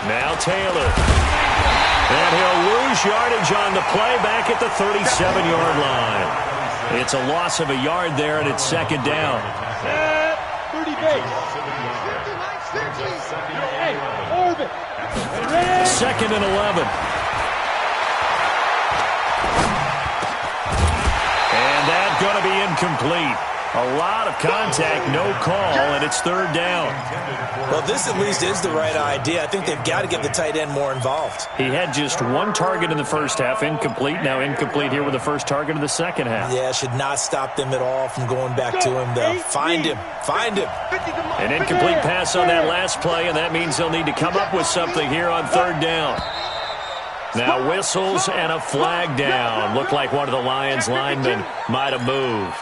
Now Taylor. And he'll lose yardage on the play back at the 37-yard line. It's a loss of a yard there, and it's second down. 30 base. Hey, Orbit. Ready? Second and 11. And that's going to be incomplete. A lot of contact, no call, and it's third down. Well, this at least is the right idea. I think they've got to get the tight end more involved. He had just one target in the first half, incomplete. Now incomplete here with the first target of the second half. Yeah, should not stop them at all from going back to him, though. Find him. Find him. An incomplete pass on that last play, and that means they'll need to come up with something here on third down. Now whistles and a flag down. Looked like one of the Lions linemen might have moved.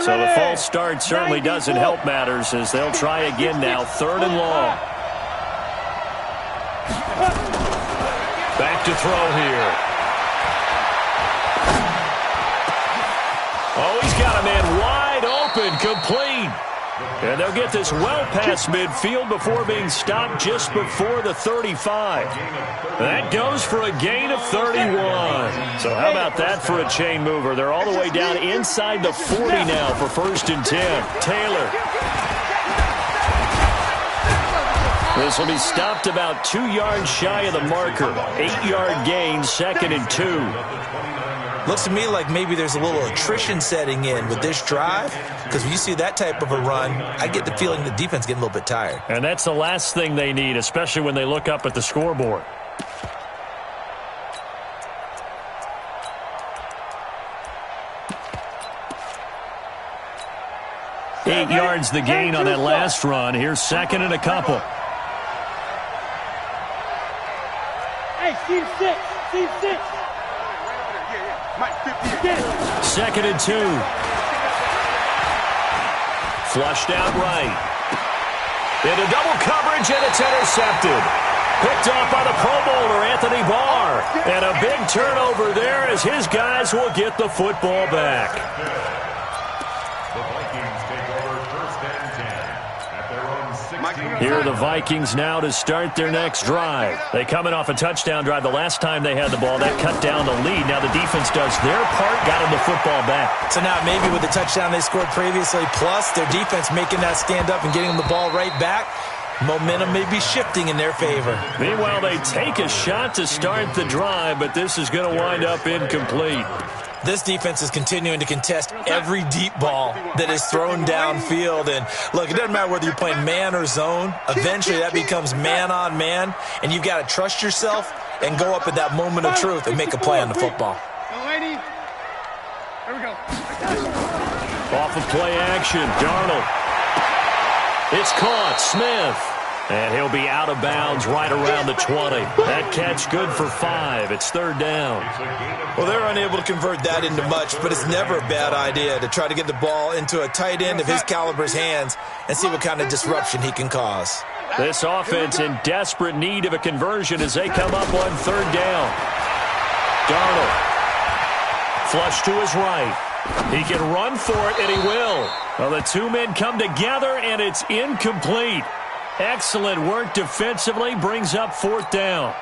So the false start certainly doesn't help matters as they'll try again now. Third and long. Back to throw here. Oh, he's got a man wide open, complete. And they'll get this well past midfield before being stopped just before the 35. That goes for a gain of 31. So how about that for a chain mover? They're all the way down inside the 40 now for first and 10. Taylor. This will be stopped about 2 yards shy of the marker. 8-yard gain, second and 2. Looks to me like maybe there's a little attrition setting in with this drive, because when you see that type of a run, I get the feeling the defense getting a little bit tired. And that's the last thing they need, especially when they look up at the scoreboard. 8 yards the gain on that last run. Here's second and a couple. Hey, team 6. Team 6. Second and 2. Flushed out right. Into double coverage, and it's intercepted. Picked off by the Pro Bowler, Anthony Barr. And a big turnover there as his guys will get the football back. The Vikings take over first and 10 at their own 16. Here are the Vikings now to start their next drive. They coming off a touchdown drive the last time they had the ball. That cut down the lead. Now the defense does their part, got them the football back. So now maybe with the touchdown they scored previously, plus their defense making that stand up and getting them the ball right back, momentum may be shifting in their favor. Meanwhile, they take a shot to start the drive, but this is going to wind up incomplete. This defense is continuing to contest every deep ball that is thrown downfield. And, look, it doesn't matter whether you're playing man or zone. Eventually, that becomes man on man, and you've got to trust yourself and go up at that moment of truth and make a play on the football. Here we go. Off of play action, Darnold. It's caught, Smith. And he'll be out of bounds right around the 20. That catch good for 5. It's third down. Well, they're unable to convert that into much, but it's never a bad idea to try to get the ball into a tight end of his caliber's hands and see what kind of disruption he can cause. This offense in desperate need of a conversion as they come up on third down. Darnold. Flush to his right. He can run for it, and he will. Well, the two men come together, and it's incomplete. Excellent work defensively, brings up fourth down.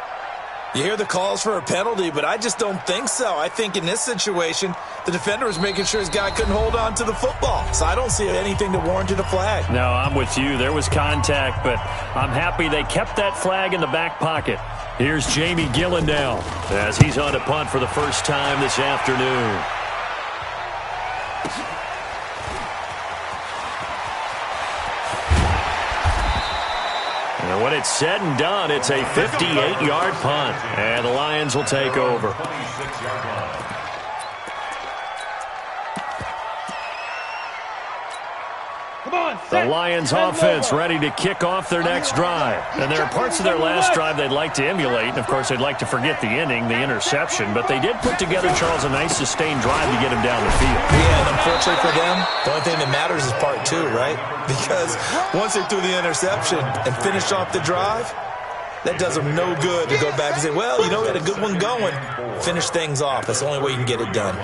You hear the calls for a penalty, but I just don't think so. I think in this situation, the defender was making sure his guy couldn't hold on to the football. So I don't see anything to warrant a flag. No, I'm with you. There was contact, but I'm happy they kept that flag in the back pocket. Here's Jamie Gillen now as he's on to punt for the first time this afternoon. And when it's said and done, it's a 58-yard punt. And the Lions will take over. 26-yard line. The Lions offense ready to kick off their next drive. And there are parts of their last drive they'd like to emulate. And, of course, they'd like to forget the inning, the interception. But they did put together, Charles, a nice sustained drive to get him down the field. Yeah, and unfortunately for them, the only thing that matters is part 2, right? Because once they threw the interception and finished off the drive, that does them no good to go back and say, well, you know, we had a good one going. Finish things off. That's the only way you can get it done.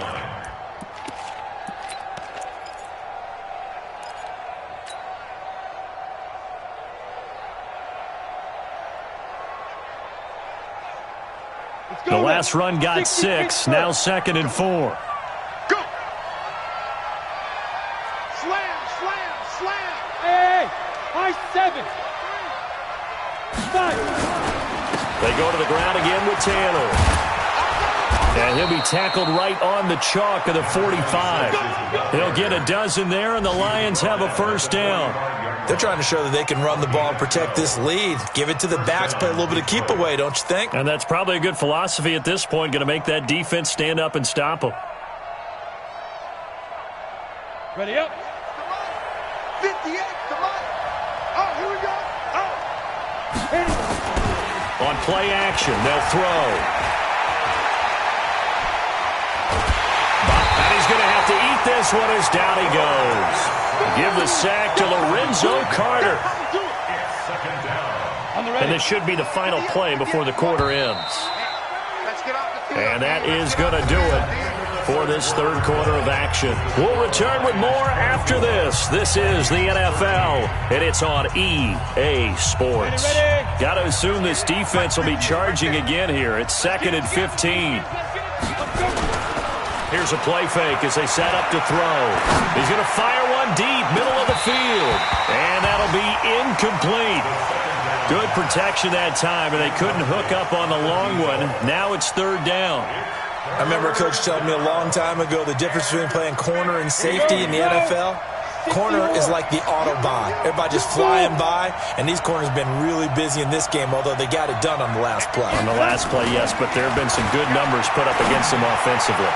The last run got 6, now 2nd and 4. Go! Slam, slam, slam! Hey, high 7. 5. They go to the ground again with Taylor. And he'll be tackled right on the chalk of the 45. He'll get a dozen there, and the Lions have a first down. They're trying to show that they can run the ball and protect this lead. Give it to the backs, play a little bit of keep away, don't you think? And that's probably a good philosophy at this point, going to make that defense stand up and stop them. Ready up. 58, come on. Oh, here we go. Oh. On play action, they'll throw. And he's going to have to eat this one as down he goes. Give the sack to Lorenzo Carter. And this should be the final play before the quarter ends. And that is going to do it for this third quarter of action. We'll return with more after this. This is the NFL, and it's on EA Sports. Got to assume this defense will be charging again here. It's 2nd and 15. Here's a play fake as they set up to throw. He's going to fire one deep, middle of the field. And that'll be incomplete. Good protection that time, and they couldn't hook up on the long one. Now it's 3rd down. I remember a coach telling me a long time ago the difference between playing corner and safety in the NFL. Corner is like the Autobahn. Everybody just flying by, and these corners have been really busy in this game, although they got it done on the last play. On the last play, yes, but there have been some good numbers put up against them offensively.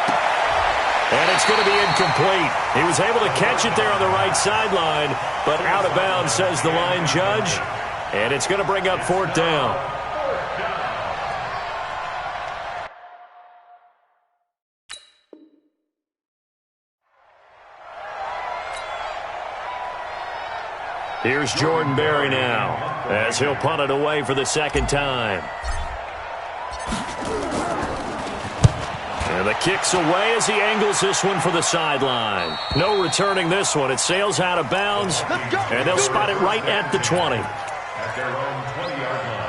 And it's going to be incomplete. He was able to catch it there on the right sideline, but out of bounds, says the line judge. And it's going to bring up 4th down. Here's Jordan Berry now, as he'll punt it away for the 2nd time. And the kick's away as he angles this one for the sideline. No returning this one. It sails out of bounds, and they'll spot it right at the 20. At their own 20-yard line.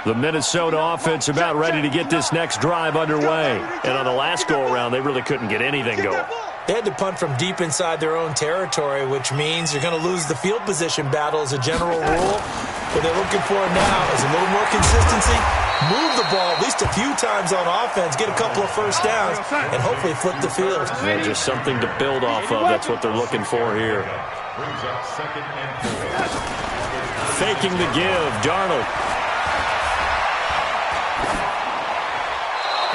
The Minnesota offense about ready to get this next drive underway. And on the last go-around, they really couldn't get anything going. They had to punt from deep inside their own territory, which means you're going to lose the field position battle as a general rule. What they're looking for now is a little more consistency. Move the ball at least a few times on offense, get a couple of first downs, and hopefully flip the field. Yeah, just something to build off of. That's what they're looking for here. Brings up 2nd and 4. Faking the give, Darnold.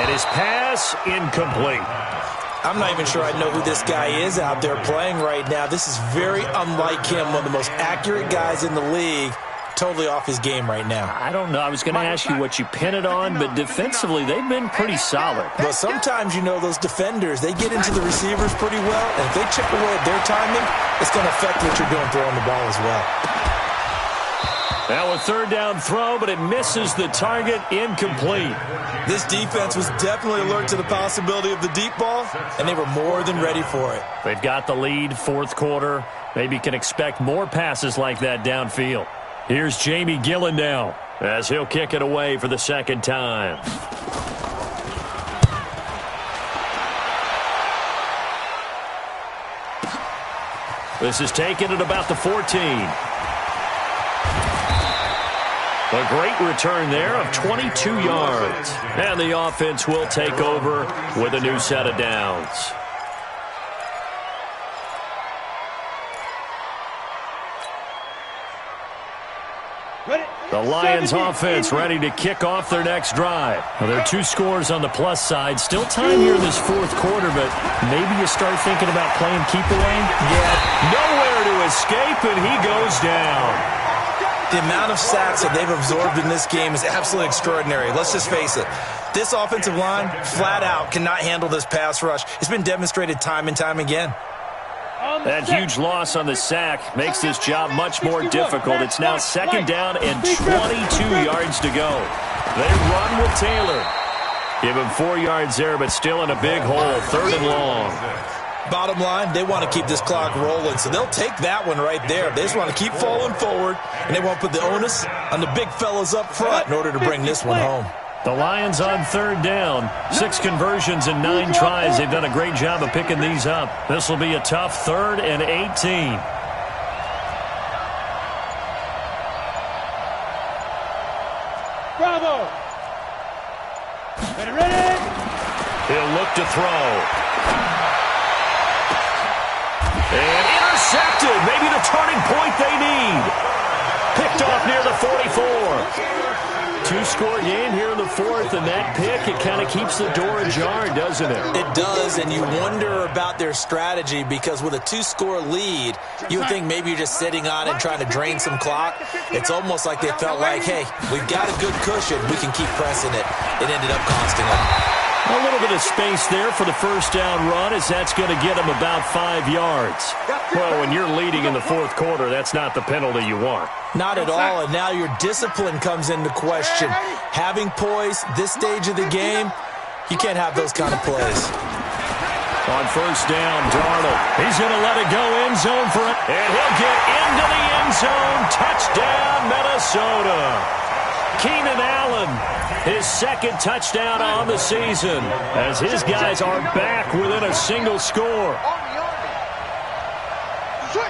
And his pass incomplete. I'm not even sure I know who this guy is out there playing right now. This is very unlike him, one of the most accurate guys in the league. Totally off his game right now. I don't know. I was going to ask you what you pin it on, but defensively, they've been pretty solid. But sometimes, you know, those defenders, they get into the receivers pretty well, and if they chip away at their timing, it's going to affect what you're doing throwing the ball as well. Now a 3rd down throw, but it misses the target, incomplete. This defense was definitely alert to the possibility of the deep ball, and they were more than ready for it. They've got the lead, 4th quarter. Maybe can expect more passes like that downfield. Here's Jamie Gillen now, as he'll kick it away for the 2nd time. This is taken at about the 14. A great return there of 22 yards. And the offense will take over with a new set of downs. The Lions offense ready to kick off their next drive. Well, there are 2 scores on the plus side. Still time here in this 4th quarter, but maybe you start thinking about playing keep away. Yeah. Nowhere to escape, and he goes down. The amount of sacks that they've absorbed in this game is absolutely extraordinary. Let's just face it. This offensive line, flat out, cannot handle this pass rush. It's been demonstrated time and time again. That huge loss on the sack makes this job much more difficult. It's now 2nd down and 22 yards to go. They run with Taylor. Give him 4 yards there, but still in a big hole, 3rd and long. Bottom line, they want to keep this clock rolling, so they'll take that one right there. They just want to keep falling forward, and they want to put the onus on the big fellas up front in order to bring this one home. The Lions on third down. 6 conversions and 9 tries. They've done a great job of picking these up. This will be a tough 3rd and 18. Bravo. Ready. He'll look to throw. And intercepted. Maybe the turning point they need. Picked off near the 44. 2-score game here in the 4th, and that pick, it kind of keeps the door ajar, doesn't it? It does, and you wonder about their strategy because with a 2-score lead, you would think maybe you're just sitting on it and trying to drain some clock. It's almost like they felt like, hey, we've got a good cushion. We can keep pressing it. It ended up costing them. A little bit of space there for the first down run, as that's going to get them about 5 yards. Well, when you're leading in the 4th quarter, that's not the penalty you want. Not at all, and now your discipline comes into question. Having poise this stage of the game, you can't have those kind of plays. On first down, Darnold. He's going to let it go end zone for it, and he'll get into the end zone. Touchdown, Minnesota. Keenan Allen, his 2nd touchdown on the season, as his guys are back within a single score. Switch.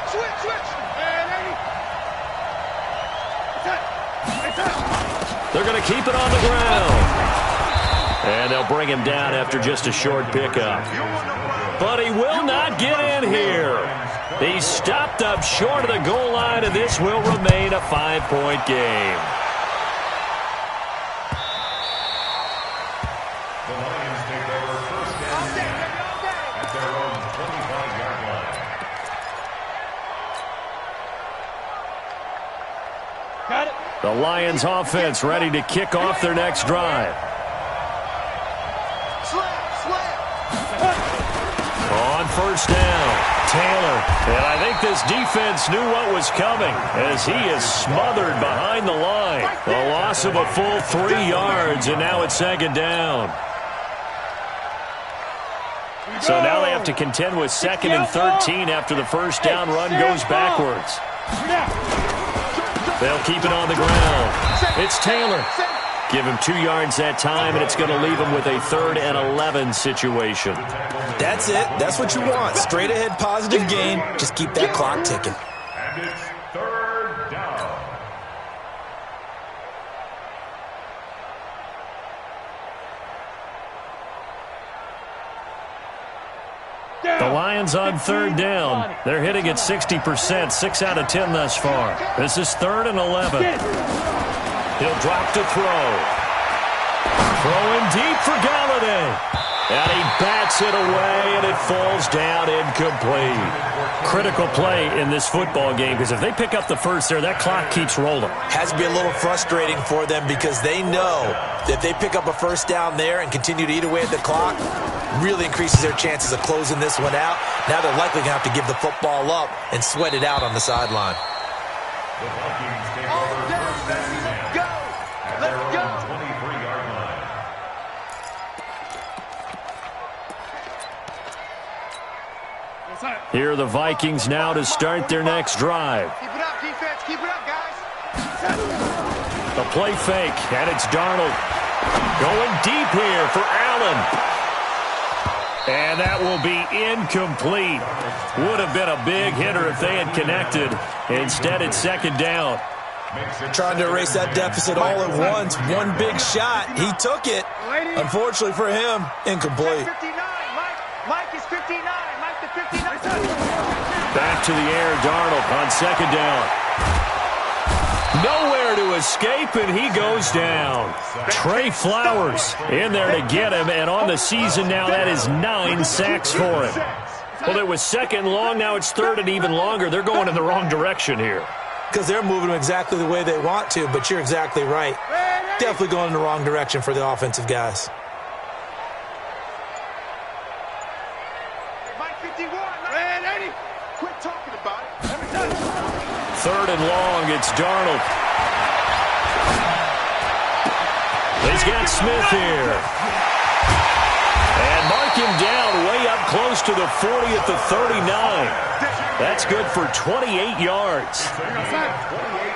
They're going to keep it on the ground. And they'll bring him down after just a short pickup. But he will not get in here. He's stopped up short of the goal line, and this will remain a 5-point game. The Lions take over first and 10 at their own 25-yard line. Got it. The Lions offense ready to kick off their next drive. On first down, Taylor. And I think this defense knew what was coming as he is smothered behind the line. A loss of a full 3 yards, and now it's 2nd down. So now they have to contend with 2nd and 13 after the first down run goes backwards. They'll keep it on the ground. It's Taylor. Give him 2 yards that time, and it's going to leave him with a 3rd and 11 situation. That's it. That's what you want. Straight ahead positive gain. Just keep that clock ticking. And it's 3rd down. The Lions on 3rd down. They're hitting at 60%, 6 out of 10 thus far. This is 3rd and 11. He'll drop to throw. Throwing deep for Galladay. And he bats it away, and it falls down incomplete. Critical play in this football game, because if they pick up the first there, that clock keeps rolling. Has to be a little frustrating for them because they know that if they pick up a first down there and continue to eat away at the clock, really increases their chances of closing this one out. Now they're likely going to have to give the football up and sweat it out on the sideline. The Vikings take over first and 10 at their own 23-yard line. Here are the Vikings now to start their next drive. Keep it up, defense. Keep it up, guys. A play fake, and it's Darnold. Going deep here for Allen. And that will be incomplete. Would have been a big hitter if they had connected. Instead, it's 2nd down. Trying to erase that deficit all at once. One big shot. He took it. Unfortunately for him, incomplete. 59. Mike is 59. Mike the 59. Back to the air, Darnold on 2nd down. Nowhere to escape, and he goes down. Trey Flowers in there to get him, and on the season now, that is 9 sacks for him. Well, it was 2nd long, now it's 3rd and even longer. They're going in the wrong direction here. Because they're moving them exactly the way they want to, but you're exactly right. Definitely going in the wrong direction for the offensive guys. Mike 51. Man, 80. Quit talking about it. 3rd and long, it's Darnold. He's got Smith here. And mark him down way up close to the 40 at the 39. That's good for 28 yards.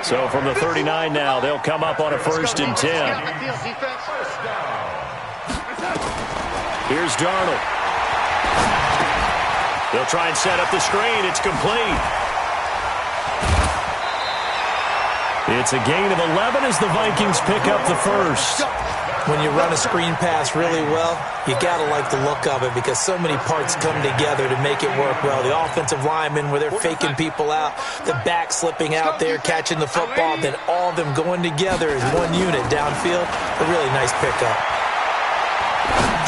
So from the 39 now, they'll come up on a 1st and 10. Here's Darnold. They'll try and set up the screen. It's complete. It's a gain of 11 as the Vikings pick up the first. When you run a screen pass really well, you got to like the look of it because so many parts come together to make it work well. The offensive linemen, where they're faking people out, the back slipping out there, catching the football, then all of them going together as one unit downfield. A really nice pickup.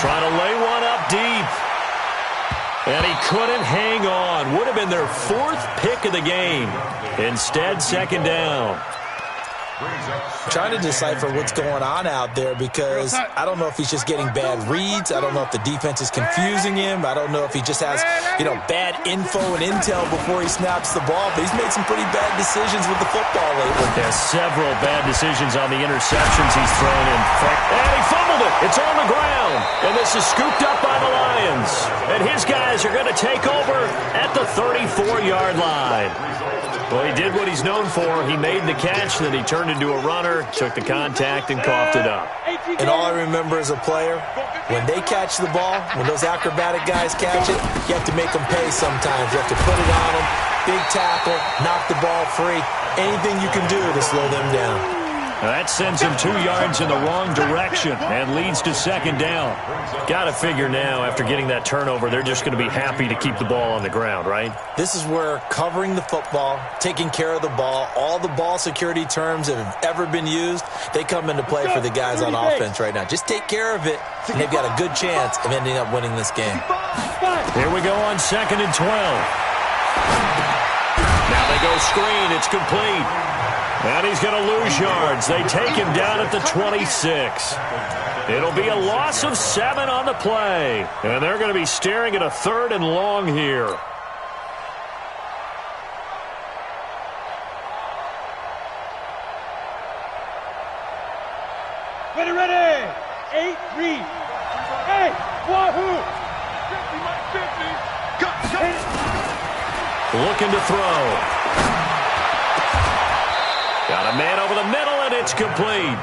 Trying to lay one up deep. And he couldn't hang on. Would have been their 4th pick of the game. Instead, 2nd down. Trying to decipher what's going on out there because I don't know if he's just getting bad reads. I don't know if the defense is confusing him. I don't know if he just has, bad info and intel before he snaps the ball. But he's made some pretty bad decisions with the football lately. There's several bad decisions on the interceptions he's thrown in. And he fumbled it. It's on the ground. And this is scooped up by the Lions. And his guys are going to take over at the 34-yard line. Well, he did what he's known for. He made the catch, then he turned into a runner, took the contact, and coughed it up. And all I remember as a player, when they catch the ball, when those acrobatic guys catch it, you have to make them pay sometimes. You have to put it on them, big tackle, knock the ball free, anything you can do to slow them down. That sends him 2 yards in the wrong direction and leads to 2nd down. Got to figure now, after getting that turnover, they're just going to be happy to keep the ball on the ground, right? This is where covering the football, taking care of the ball, all the ball security terms that have ever been used, they come into play for the guys on offense right now. Just take care of it, and they've got a good chance of ending up winning this game. Here we go on 2nd and 12. Now they go screen. It's complete. And he's going to lose yards. They take him down at the 26. It'll be a loss of 7 on the play. And they're going to be staring at a 3rd and long here. Ready. 8-3. Hey, wahoo. 50. Looking to throw. Got a man over the middle, and it's complete.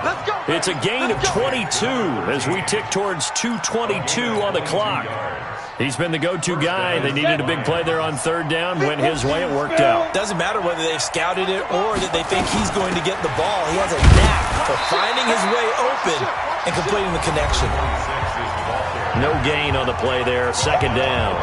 Let's go. It's a gain of 22 as we tick towards 2:22 on the clock. He's been the go-to guy. They needed a big play there on 3rd down. Went his way. It worked out. Doesn't matter whether they've scouted it or that they think he's going to get the ball. He has a knack for finding his way open and completing the connection. No gain on the play there. 2nd down.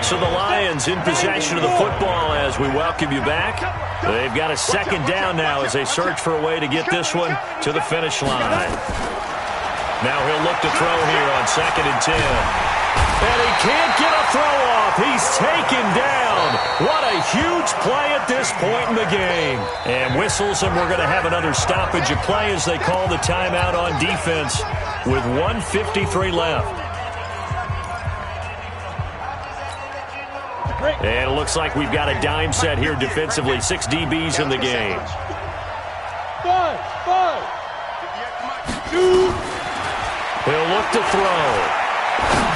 So the Lions in possession of the football as we welcome you back. They've got a 2nd down now as they search for a way to get this one to the finish line. Now he'll look to throw here on 2nd and 10. And he can't get a throw off. He's taken down. What a huge play at this point in the game. And whistles, and we're going to have another stoppage of play as they call the timeout on defense with 1:53 left. And it looks like we've got a dime set here defensively. 6 DBs in the game. 5. He'll look to throw.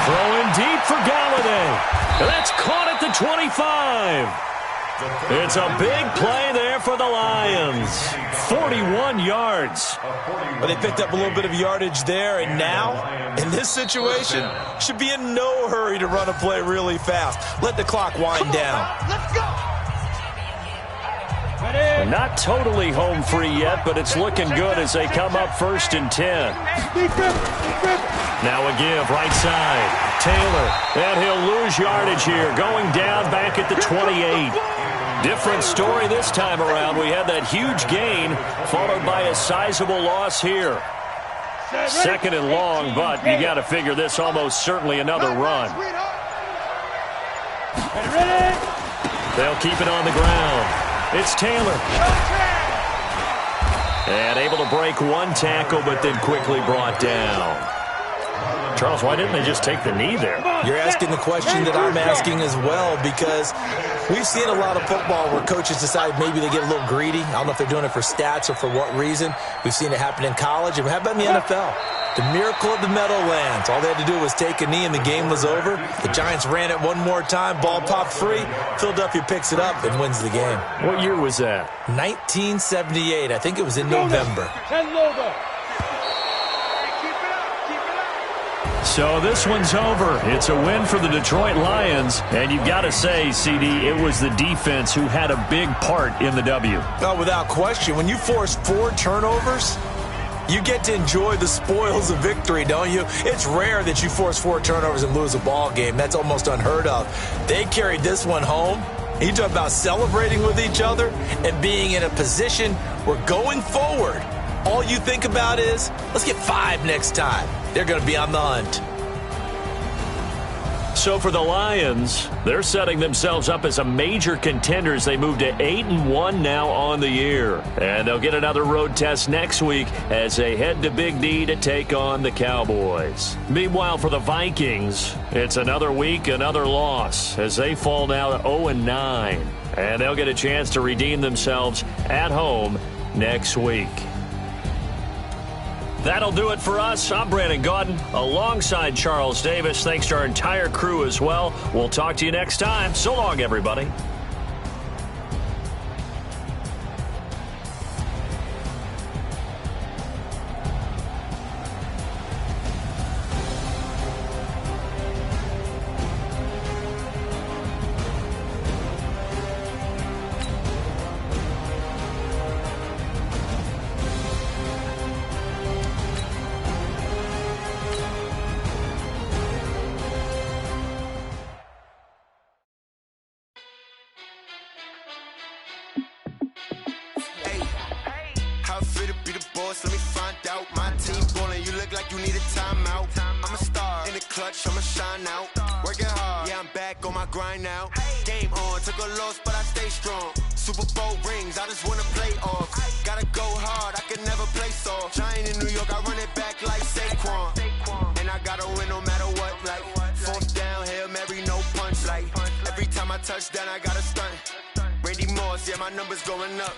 Throwing deep for Galladay. That's caught at the 25. It's a big play there for the Lions. 41 yards. But they picked up a little bit of yardage there, and now, in this situation, should be in no hurry to run a play really fast. Let the clock wind down. Let's go. Not totally home free yet, but it's looking good as they come up 1st and 10. Now a give, right side. Taylor, and he'll lose yardage here, going down back at the 28. Different story this time around. We had that huge gain, followed by a sizable loss here. 2nd and long, but you got to figure this almost certainly another run. They'll keep it on the ground. It's Taylor. And able to break one tackle, but then quickly brought down. Charles, why didn't they just take the knee there? You're asking the question that I'm asking as well, because we've seen a lot of football where coaches decide maybe they get a little greedy. I don't know if they're doing it for stats or for what reason. We've seen it happen in college. And how about in the NFL? The miracle of the Meadowlands. All they had to do was take a knee and the game was over. The Giants ran it one more time. Ball popped free. Philadelphia picks it up and wins the game. What year was that? 1978. I think it was in November. So this one's over. It's a win for the Detroit Lions. And you've got to say, CD, it was the defense who had a big part in the W. Oh, without question. When you force 4 turnovers, you get to enjoy the spoils of victory, don't you? It's rare that you force 4 turnovers and lose a ball game. That's almost unheard of. They carried this one home. You talk about celebrating with each other and being in a position where going forward, all you think about is, let's get 5 next time. They're going to be on the hunt. So for the Lions, they're setting themselves up as a major contender as they move to 8-1 now on the year. And they'll get another road test next week as they head to Big D to take on the Cowboys. Meanwhile, for the Vikings, it's another week, another loss as they fall now to 0-9. And they'll get a chance to redeem themselves at home next week. That'll do it for us. I'm Brandon Gaudin alongside Charles Davis. Thanks to our entire crew as well. We'll talk to you next time. So long, everybody. Let me find out. My team ballin', you look like you need a timeout. I'm a star in the clutch, I'ma shine out. Working hard, yeah, I'm back on my grind now. Game on, took a loss, but I stay strong. Super Bowl rings, I just wanna play off. Gotta go hard, I can never play soft. Giant in New York, I run it back like Saquon. And I gotta win no matter what, like 4th down, Hail Mary, no punch. Like every time I touch down, I gotta stunt. Randy Moss, yeah, my numbers going up.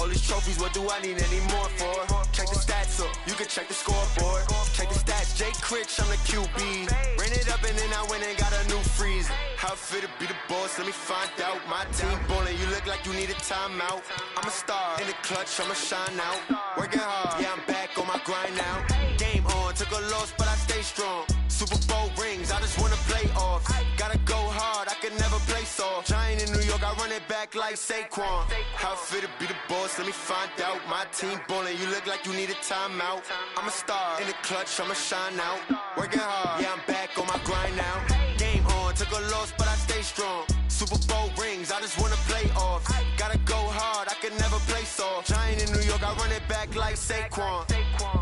All these trophies, what do I need any more for? Check the stats up, you can check the scoreboard. Check the stats, Jay Critch, I'm the QB. Ran it up and then I went and got a new freeze. How it feel to be the boss, let me find out. My team ballin', you look like you need a timeout. I'm a star in the clutch, I'ma shine out. Working hard, yeah, I'm back on my grind now. Game on, took a loss, but I stay strong. Super Bowl rings, I just wanna play off. Gotta go hard, I can never play soft. Giant in New York, I run it back like Saquon. How it feel to be the boss, let me find out. My team ballin', you look like you need a timeout. I'm a star in the clutch, I'ma shine out. Working hard, yeah, I'm back on my grind now. Game on, took a loss, but I stay strong. Super Bowl rings, I just wanna play off. Gotta go hard, I can never play soft. Giant in New York, I run it back like Saquon.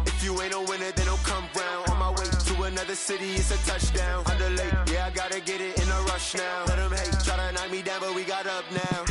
If you ain't a winner, then don't come round. On my way to another city, it's a touchdown. Underlay, yeah, I gotta get it in a rush now. Let them hate, try to knock me down, but we got up now.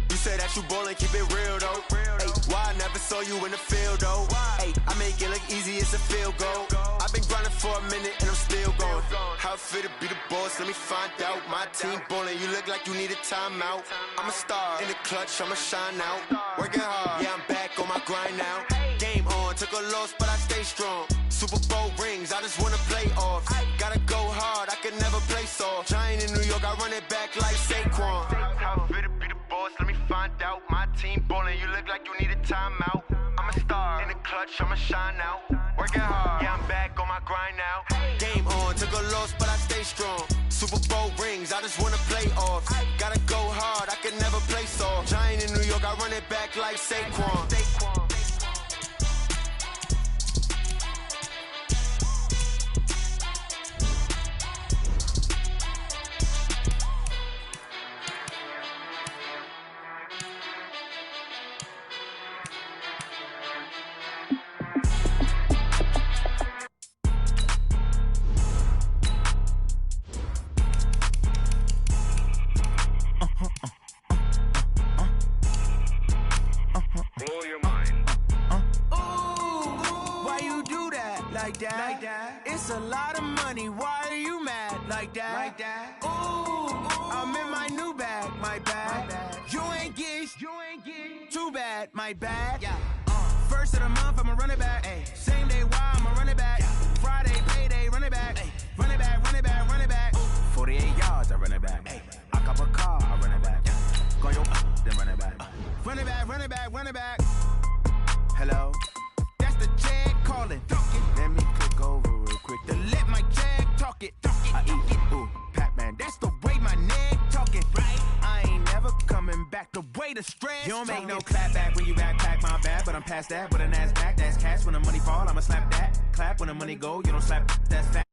You said that you ballin', keep it real though. Ay, why I never saw you in the field though? Ay, I make it look easy, it's a field goal. I've been grinding for a minute and I'm still going. How it feel to be the boss, let me find out. My team ballin', you look like you need a timeout. I'm a star in the clutch, I'ma shine out. Working hard, yeah, I'm back on my grind now. Game on, took a loss, but I stay strong. Super Bowl rings, I just wanna play off. Gotta go hard, I can never play soft. Giant in New York, I run it back like Saquon. How it feel to be the boss, let me find out. My team ballin', you look like you need a timeout. I'm a star in the clutch, I'ma shine out. Working hard, yeah, I'm back on my grind now. Game on, took a loss, but I stay strong. Super Bowl rings, I just wanna play off. Gotta go hard, I can never play soft. Giant in New York, I run it back like Saquon. Blow your like that. It's a lot of money, why are you mad like that? Ooh, I'm in my new bag, my bad. You ain't get too bad, my bad. First of the month, I'ma run it back. Same day, why I'ma run it back. Friday, payday, run it back. Run it back, run it back, run it back. 48 yards, I run it back. I cop a car, I run it back. Go yo, then run it back. Run it back, run it back, run it back. Hello, that's the Jag calling. Let me click over real quick to let my Jag talk it. I eat it, ooh, Pac-Man, that's the way my neck talking. Right, I ain't never coming back the way the stress. You don't make no clap back when you backpack my bad, but I'm past that with a NASDAQ. That's cash when the money fall, I'ma slap that. Clap when the money go, you don't slap, that's fat.